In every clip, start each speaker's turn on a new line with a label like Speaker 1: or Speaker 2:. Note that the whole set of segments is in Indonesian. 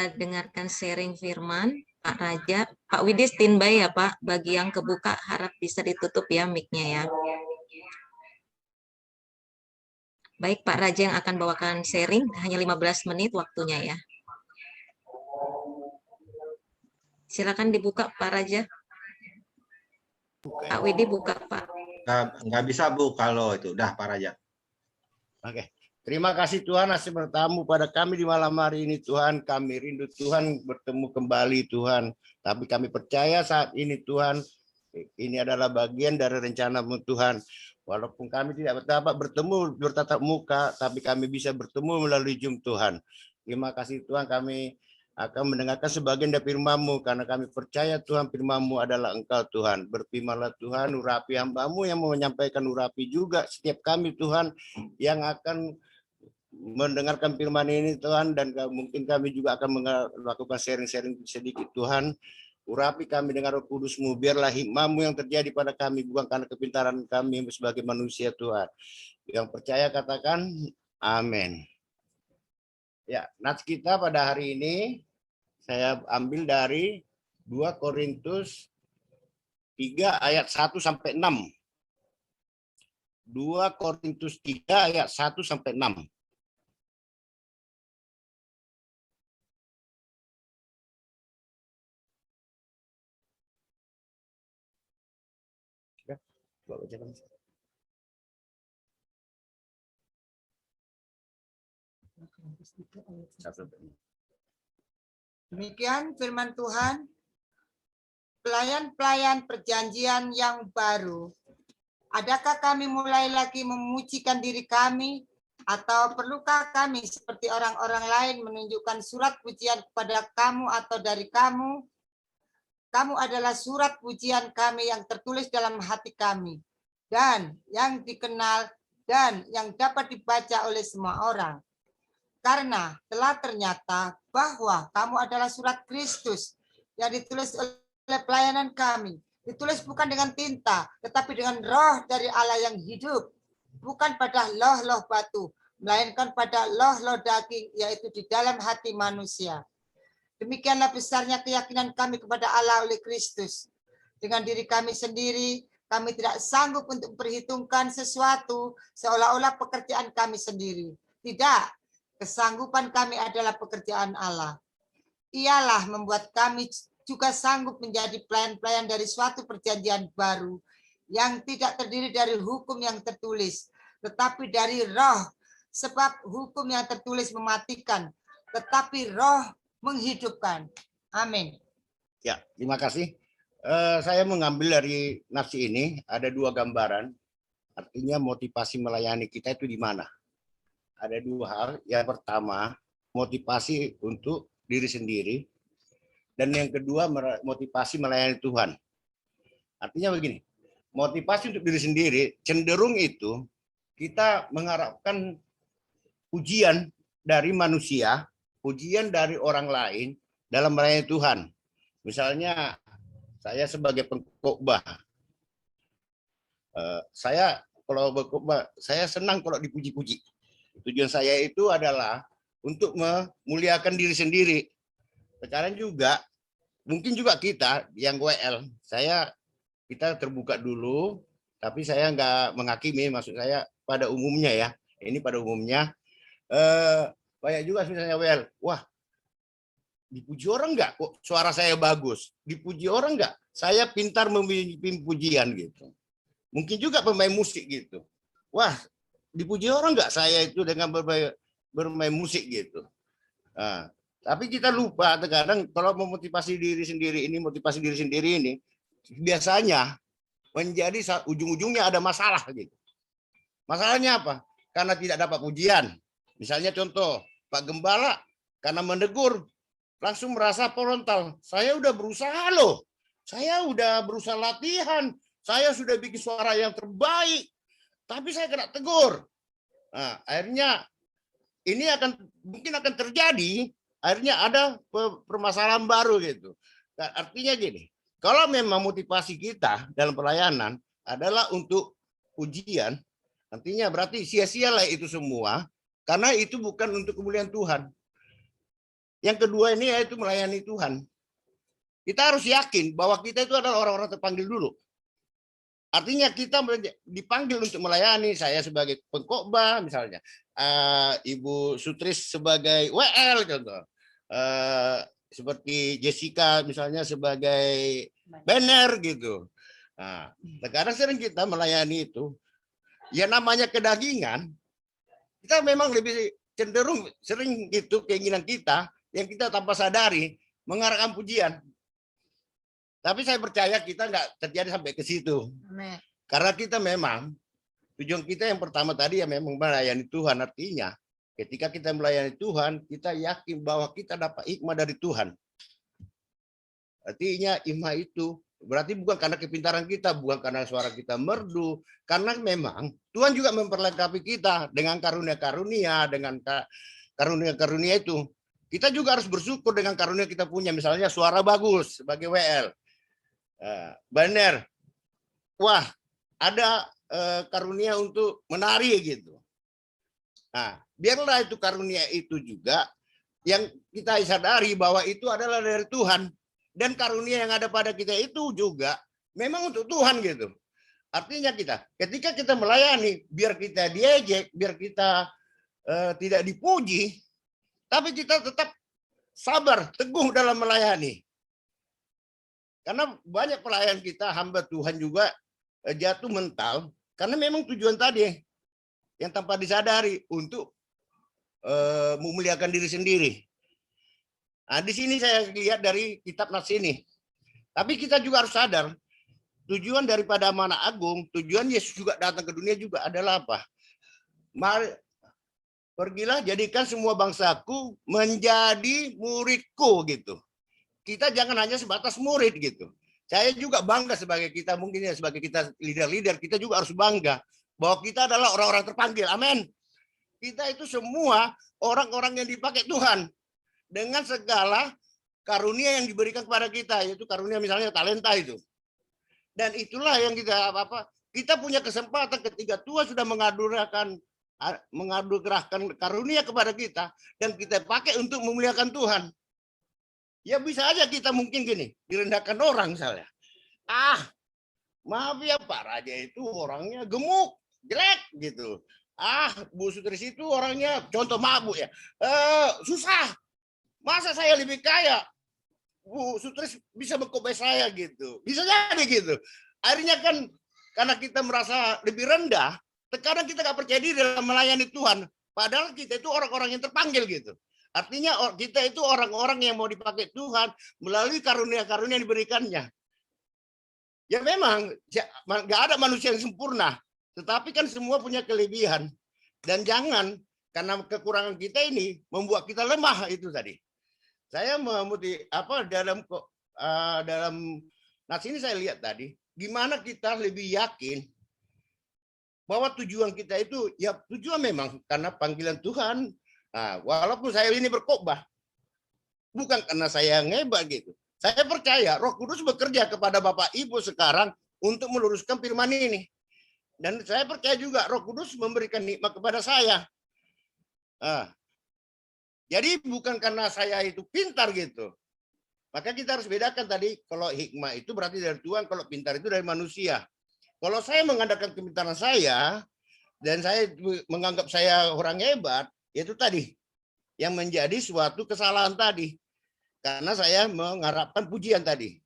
Speaker 1: dengarkan sharing firman Pak Raja. Pak Widi standby ya Pak, bagi yang kebuka harap bisa ditutup ya mic-nya ya. Baik Pak Raja yang akan bawakan sharing, hanya 15 menit waktunya ya. Silakan dibuka Pak Raja. Pak Widi buka Pak.
Speaker 2: Nggak bisa Bu kalau itu. Udah Pak Raja.
Speaker 3: Oke. Terima kasih Tuhan masih bertamu pada kami di malam hari ini Tuhan. Kami rindu Tuhan bertemu kembali Tuhan. Tapi kami percaya saat ini Tuhan, ini adalah bagian dari rencana-Mu Tuhan. Walaupun kami tidak dapat bertemu bertatap muka, tapi kami bisa bertemu melalui Zoom Tuhan. Terima kasih Tuhan, kami akan mendengarkan sebagian dari firman-Mu karena kami percaya Tuhan firman-Mu adalah Engkau Tuhan. Berfirmanlah Tuhan, urapi hamba-Mu yang mau menyampaikan urapi juga setiap kami Tuhan yang akan mendengarkan firman ini Tuhan, dan mungkin kami juga akan melakukan sharing-sharing sedikit Tuhan. Urapi kami dengan Roh Kudus-Mu, biarlah hikmah-Mu yang terjadi pada kami, bukan karena kepintaran kami sebagai manusia Tuhan. Yang percaya katakan amin. Ya, nats kita pada hari ini saya ambil dari 2 Korintus 3 ayat 1 sampai 6. 2 Korintus 3 ayat 1 sampai 6.
Speaker 4: Demikian firman Tuhan. Pelayan-pelayan perjanjian yang baru, adakah kami mulai lagi memujikan diri kami, atau perlukah kami seperti orang-orang lain menunjukkan surat pujian kepada kamu atau dari kamu? Kamu adalah surat pujian kami yang tertulis dalam hati kami, dan yang dikenal dan yang dapat dibaca oleh semua orang. Karena telah ternyata bahwa kamu adalah surat Kristus yang ditulis oleh pelayanan kami. Ditulis bukan dengan tinta, tetapi dengan roh dari Allah yang hidup. Bukan pada loh-loh batu, melainkan pada loh-loh daging, yaitu di dalam hati manusia. Demikianlah besarnya keyakinan kami kepada Allah oleh Kristus. Dengan diri kami sendiri, kami tidak sanggup untuk memperhitungkan sesuatu seolah-olah pekerjaan kami sendiri. Tidak, kesanggupan kami adalah pekerjaan Allah. Ialah membuat kami juga sanggup menjadi pelayan-pelayan dari suatu perjanjian baru yang tidak terdiri dari hukum yang tertulis, tetapi dari roh. Sebab hukum yang tertulis mematikan, tetapi roh menghidupkan. Amin.
Speaker 3: Ya, terima kasih. Saya mengambil dari nafsi ini ada 2 gambaran. Artinya motivasi melayani kita itu di mana? Ada 2 hal. Yang pertama, motivasi untuk diri sendiri. Dan yang kedua, motivasi melayani Tuhan. Artinya begini, motivasi untuk diri sendiri cenderung itu kita mengharapkan pujian dari manusia, pujian dari orang lain dalam melayani Tuhan. Misalnya saya sebagai pengkhotbah, saya kalau berkhotbah, saya senang kalau dipuji-puji. Tujuan saya itu adalah untuk memuliakan diri sendiri. Sekarang juga, mungkin juga kita yang WL, kita terbuka dulu, tapi saya nggak menghakimi, maksud saya pada umumnya ya. Ini pada umumnya, banyak juga misalnya WL, wah dipuji orang nggak? Kok suara saya bagus? Dipuji orang nggak? Saya pintar memimpin pujian gitu. Mungkin juga pemain musik gitu. Wah, dipuji orang nggak saya itu dengan bermain musik gitu. Nah, tapi kita lupa terkadang kalau memotivasi diri sendiri ini biasanya menjadi ujung-ujungnya ada masalah gitu. Masalahnya apa? Karena tidak dapat pujian. Misalnya contoh, Pak Gembala karena menegur langsung merasa frontal. Saya udah berusaha loh. Saya udah berusaha latihan. Saya sudah bikin suara yang terbaik. Tapi saya kena tegur. Nah, akhirnya ini mungkin akan terjadi. Akhirnya ada permasalahan baru gitu. Nah, artinya gini, kalau memang motivasi kita dalam pelayanan adalah untuk pujian, artinya berarti sia-sialah itu semua. Karena itu bukan untuk kemuliaan Tuhan. Yang kedua ini yaitu melayani Tuhan. Kita harus yakin bahwa kita itu adalah orang-orang terpanggil dulu. Artinya kita dipanggil untuk melayani. Saya sebagai pengkhotbah misalnya, Ibu Sutris sebagai WL contoh, seperti Jessica misalnya sebagai banner gitu. Nah, sekarang sering kita melayani itu, ya namanya kedagingan, kita memang lebih cenderung sering itu keinginan kita yang kita tanpa sadari mengarahkan pujian. Tapi saya percaya kita nggak terjadi sampai ke situ.
Speaker 4: Amin.
Speaker 3: Karena kita memang, tujuan kita yang pertama tadi ya memang melayani Tuhan. Artinya ketika kita melayani Tuhan, kita yakin bahwa kita dapat hikmah dari Tuhan. Artinya hikmah itu berarti bukan karena kepintaran kita, bukan karena suara kita merdu. Karena memang Tuhan juga memperlengkapi kita dengan karunia-karunia, dengan karunia-karunia itu. Kita juga harus bersyukur dengan karunia kita punya. Misalnya suara bagus sebagai WL. Banner, wah ada karunia untuk menari gitu. Nah, biarlah itu karunia itu juga yang kita sadari bahwa itu adalah dari Tuhan, dan karunia yang ada pada kita itu juga memang untuk Tuhan gitu. Artinya ketika kita melayani, biar kita diejek, biar kita tidak dipuji, tapi kita tetap sabar, teguh dalam melayani. Karena banyak pelayan kita, hamba Tuhan juga jatuh mental, karena memang tujuan tadi yang tanpa disadari untuk memuliakan diri sendiri. Nah, di sini saya lihat dari kitab Nats ini. Tapi kita juga harus sadar, tujuan daripada amanah agung, tujuan Yesus juga datang ke dunia juga adalah apa? Mari, pergilah jadikan semua bangsaku menjadi muridku gitu. Kita jangan hanya sebatas murid gitu. Saya juga bangga sebagai kita, mungkin ya sebagai kita leader-leader, kita juga harus bangga bahwa kita adalah orang-orang terpanggil. Amin. Kita itu semua orang-orang yang dipakai Tuhan dengan segala karunia yang diberikan kepada kita, yaitu karunia misalnya talenta itu. Dan itulah yang kita punya kesempatan ketika Tuhan sudah mengadukerahkan karunia kepada kita, dan kita pakai untuk memuliakan Tuhan. Ya bisa aja kita mungkin gini, direndahkan orang misalnya. Maaf ya Pak Raja itu orangnya gemuk, jelek gitu. Bu Sutris itu orangnya contoh mabuk ya. Susah. Masa saya lebih kaya? Bu Sutris bisa mengkobai saya gitu. Bisa jadi gitu. Akhirnya kan karena kita merasa lebih rendah, terkadang kita nggak percaya diri dalam melayani Tuhan. Padahal kita itu orang-orang yang terpanggil gitu. Artinya kita itu orang-orang yang mau dipakai Tuhan melalui karunia-karunia yang diberikannya. Ya memang nggak ada manusia yang sempurna, tetapi kan semua punya kelebihan. Dan jangan karena kekurangan kita ini membuat kita lemah itu tadi. Saya dalam Nats ini saya lihat tadi, gimana kita lebih yakin bahwa tujuan kita itu ya tujuan memang karena panggilan Tuhan. Nah, walaupun saya ini berkhotbah, bukan karena saya ngebat gitu. Saya percaya Roh Kudus bekerja kepada Bapak Ibu sekarang untuk meluruskan firman ini. Dan saya percaya juga Roh Kudus memberikan nikmat kepada saya. Jadi bukan karena saya itu pintar gitu. Maka kita harus bedakan tadi, kalau hikmah itu berarti dari Tuhan, kalau pintar itu dari manusia. Kalau saya mengandalkan kepintaran saya, dan saya menganggap saya orang hebat, itu tadi yang menjadi suatu kesalahan tadi karena saya mengharapkan pujian tadi.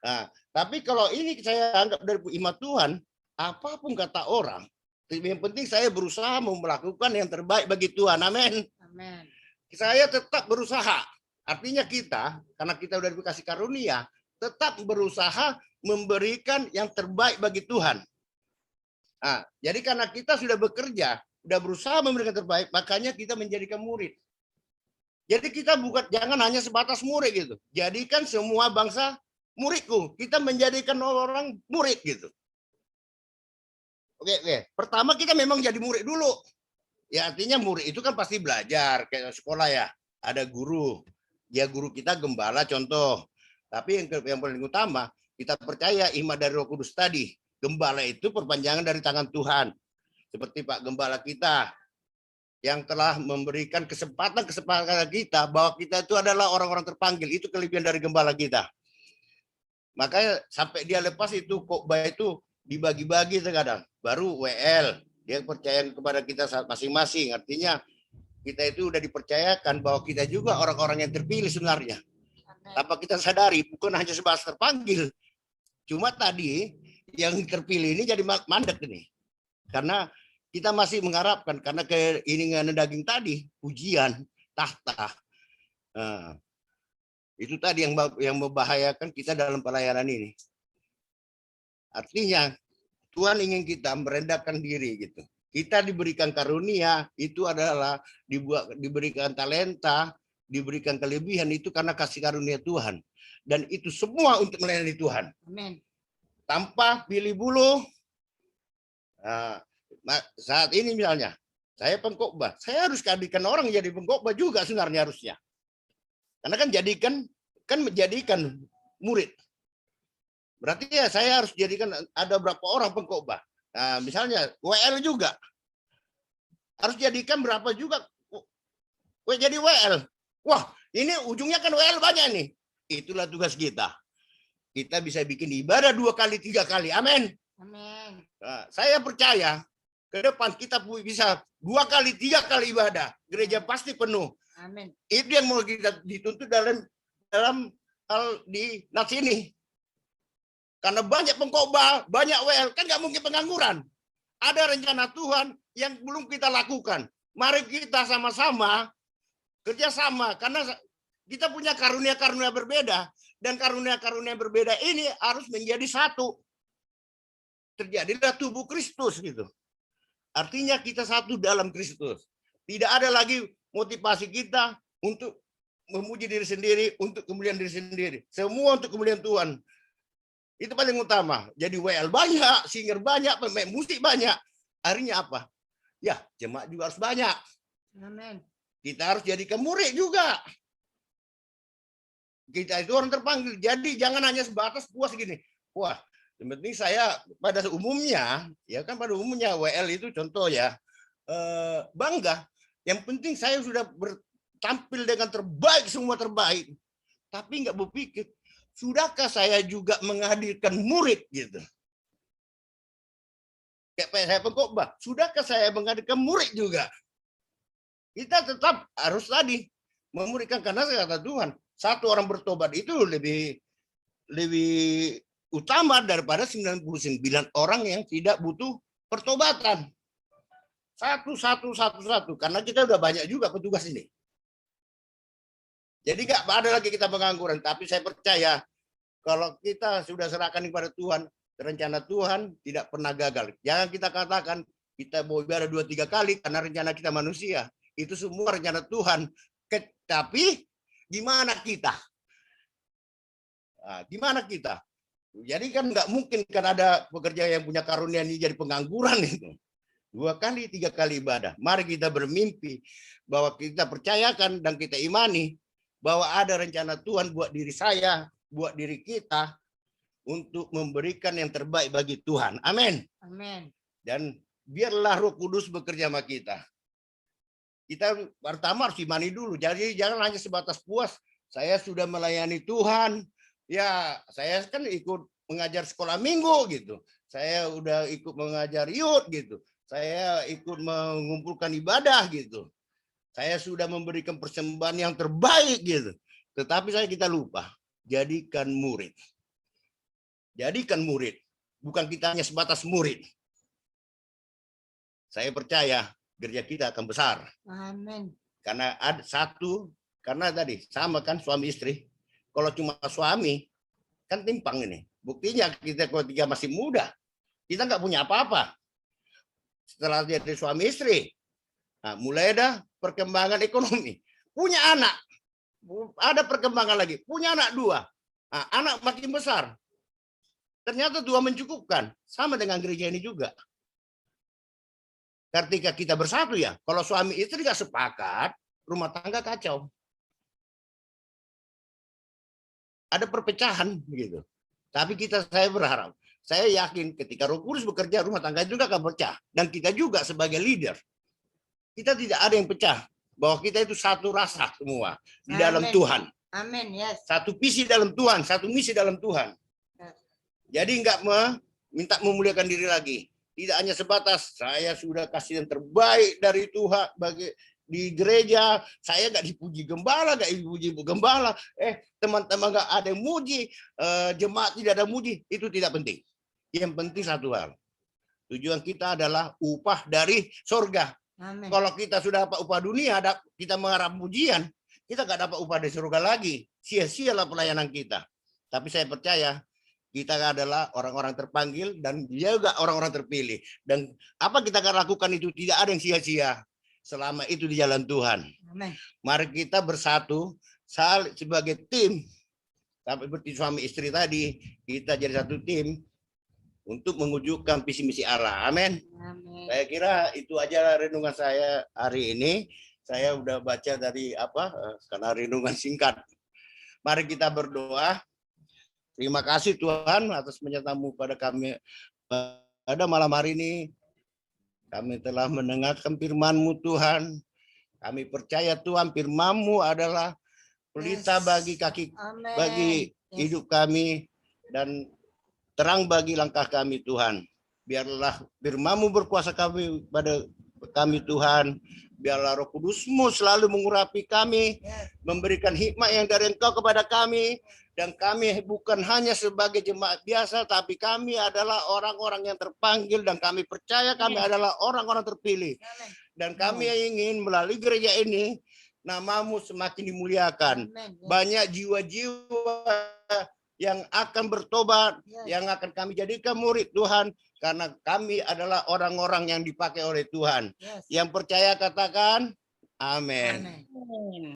Speaker 3: Nah, tapi kalau ini saya anggap dari hikmat Tuhan, apapun kata orang, yang penting saya berusaha melakukan yang terbaik bagi Tuhan. Amin.
Speaker 4: Amin.
Speaker 3: Saya tetap berusaha. Artinya kita, karena kita sudah dikasih karunia, tetap berusaha memberikan yang terbaik bagi Tuhan. Nah, jadi karena kita sudah bekerja, sudah berusaha memberikan terbaik, makanya kita menjadikan murid. Jadi kita jangan hanya sebatas murid gitu. Jadikan semua bangsa muridku. Kita menjadikan orang murid gitu. Oke. Pertama kita memang jadi murid dulu. Ya artinya murid itu kan pasti belajar kayak sekolah ya. Ada guru. Ya guru kita gembala contoh. Tapi yang paling utama kita percaya iman dari Roh Kudus tadi. Gembala itu perpanjangan dari tangan Tuhan. Seperti Pak Gembala kita. yang telah memberikan kesempatan kita bahwa kita itu adalah orang-orang terpanggil. Itu kelebihan dari gembala kita. Makanya sampai dia lepas itu khotbah itu dibagi-bagi terkadang. Baru WL, dia percaya kepada kita masing-masing. Artinya kita itu udah dipercayakan bahwa kita juga orang-orang yang terpilih sebenarnya. Tanpa kita sadari, bukan hanya sebatas terpanggil. Cuma tadi yang terpilih ini jadi mandek ini. Karena kita masih mengharapkan, karena keinginan daging tadi, ujian, tahta. Nah, itu tadi yang membahayakan kita dalam pelayanan ini. Artinya, Tuhan ingin kita merendahkan diri gitu. Kita diberikan karunia, itu adalah diberikan talenta, diberikan kelebihan itu karena kasih karunia Tuhan. Dan itu semua untuk melayani Tuhan.
Speaker 4: Amin.
Speaker 3: Tanpa pilih bulu. Nah, saat ini misalnya, saya pengkhotbah. Saya harus jadikan orang jadi pengkhotbah juga sebenarnya harusnya. Karena kan menjadikan murid. Berarti ya saya harus jadikan ada berapa orang pengkhotbah. Nah, misalnya WL juga. Harus jadikan berapa juga. Jadi WL. Wah, ini ujungnya kan WL banyak nih. Itulah tugas kita. Kita bisa bikin ibadah 2 kali, 3 kali. Amin.
Speaker 4: Amin.
Speaker 3: Nah, saya percaya ke depan kita bisa 2 kali, 3 kali ibadah. Gereja pasti penuh.
Speaker 4: Amin.
Speaker 3: Itu yang mau kita dituntut dalam hal di Nats ini. Karena banyak pengkhotbah, banyak WL, kan nggak mungkin pengangguran. Ada rencana Tuhan yang belum kita lakukan. Mari kita sama-sama kerjasama, karena kita punya karunia-karunia berbeda, dan karunia-karunia berbeda ini harus menjadi satu. Terjadilah tubuh Kristus gitu. Artinya kita satu dalam Kristus. Tidak ada lagi motivasi kita untuk memuji diri sendiri, untuk kemuliaan diri sendiri. Semua untuk kemuliaan Tuhan. Itu paling utama. Jadi WL banyak, singer banyak, pemain musik banyak. Akhirnya apa? Ya, jemaat juga harus banyak.
Speaker 4: Amin.
Speaker 3: Kita harus jadikan murid juga. Kita itu orang terpanggil. Jadi jangan hanya sebatas puas gini. Wah, yang penting saya pada umumnya, ya kan pada umumnya WL itu contoh ya, bangga. Yang penting saya sudah tampil dengan terbaik, semua terbaik. Tapi nggak berpikir, sudahkah saya juga menghadirkan murid gitu. Kayak saya pengkhotbah, sudahkah saya menghadirkan murid juga. Kita tetap harus tadi memuridkan, karena kata Tuhan, satu orang bertobat itu lebih utama daripada 99 orang yang tidak butuh pertobatan. Satu. Karena kita udah banyak juga petugas ini. Jadi nggak ada lagi kita pengangguran. Tapi saya percaya kalau kita sudah serahkan kepada Tuhan, rencana Tuhan tidak pernah gagal. Jangan kita katakan kita mau ibadah 2-3 kali karena rencana kita manusia. Itu semua rencana Tuhan. Tapi gimana kita? Nah, gimana kita? Jadi kan nggak mungkin kan ada pekerja yang punya karunia ini jadi pengangguran itu. 2 kali, 3 kali ibadah. Mari kita bermimpi bahwa kita percayakan dan kita imani bahwa ada rencana Tuhan buat diri saya, buat diri kita untuk memberikan yang terbaik bagi Tuhan. Amin.
Speaker 4: Amin.
Speaker 3: Dan biarlah Roh Kudus bekerja sama kita. Kita pertama harus imani dulu. Jadi jangan hanya sebatas puas. Saya sudah melayani Tuhan. Ya, saya kan ikut mengajar sekolah minggu gitu. Saya udah ikut mengajar youth gitu. Saya ikut mengumpulkan ibadah gitu. Saya sudah memberikan persembahan yang terbaik gitu. Tetapi kita lupa. Jadikan murid. Jadikan murid. Bukan kita hanya sebatas murid. Saya percaya gereja kita akan besar.
Speaker 4: Amin.
Speaker 3: Karena ada satu, karena tadi sama kan suami istri. Kalau cuma suami, kan timpang ini. Buktinya kita kalau tiga masih muda, kita nggak punya apa-apa. Setelah jadi suami istri, nah, mulai ada perkembangan ekonomi. Punya anak, ada perkembangan lagi. Punya anak 2, nah, anak makin besar. Ternyata 2 mencukupkan. Sama dengan gereja ini juga. Ketika kita bersatu ya, kalau suami istri nggak sepakat, rumah tangga kacau. Ada perpecahan gitu. Tapi saya berharap, saya yakin ketika Roh Kudus bekerja, rumah tangga juga akan pecah. Dan kita juga sebagai leader kita tidak ada yang pecah, bahwa kita itu satu rasa semua di dalam
Speaker 4: Amin.
Speaker 3: Tuhan.
Speaker 4: Amin. Yes.
Speaker 3: Satu visi dalam Tuhan, satu misi dalam Tuhan. Jadi enggak minta memuliakan diri lagi. Tidak hanya sebatas saya sudah kasih yang terbaik dari Tuhan bagi di gereja, saya enggak dipuji gembala, enggak dipuji bu gembala. Teman-teman enggak ada yang muji, jemaat tidak ada muji, itu tidak penting. Yang penting satu hal. Tujuan kita adalah upah dari surga.
Speaker 4: Amin.
Speaker 3: Kalau kita sudah dapat upah dunia, kita mengharap pujian, kita nggak dapat upah dari surga lagi. Sia-sialah pelayanan kita. Tapi saya percaya kita adalah orang-orang terpanggil dan juga orang-orang terpilih. Dan apa kita akan lakukan itu tidak ada yang sia-sia selama itu di jalan Tuhan.
Speaker 4: Amin.
Speaker 3: Mari kita bersatu sebagai tim. Seperti suami istri tadi, kita jadi satu tim untuk mewujudkan visi misi Allah. Amin.
Speaker 4: Amin.
Speaker 3: Saya kira itu aja renungan saya hari ini. Saya udah baca dari karena renungan singkat. Mari kita berdoa. Terima kasih Tuhan atas menyertamu pada kami pada malam hari ini. Kami telah mendengarkan firman-Mu Tuhan. Kami percaya Tuhan firman-Mu adalah pelita bagi kaki,
Speaker 4: Amin.
Speaker 3: bagi hidup kami dan terang bagi langkah kami Tuhan. Biarlah firman-Mu berkuasa pada kami Tuhan. Biarlah Roh Kudus-Mu selalu mengurapi kami, memberikan hikmat yang dari Engkau kepada kami. Dan kami bukan hanya sebagai jemaat biasa, tapi kami adalah orang-orang yang terpanggil dan kami percaya kami adalah orang-orang terpilih. Dan kami ingin melalui gereja ini, nama-Mu semakin dimuliakan. Banyak jiwa-jiwa yang akan bertobat, yang akan kami jadikan murid Tuhan, karena kami adalah orang-orang yang dipakai oleh Tuhan. Yang percaya katakan, amin.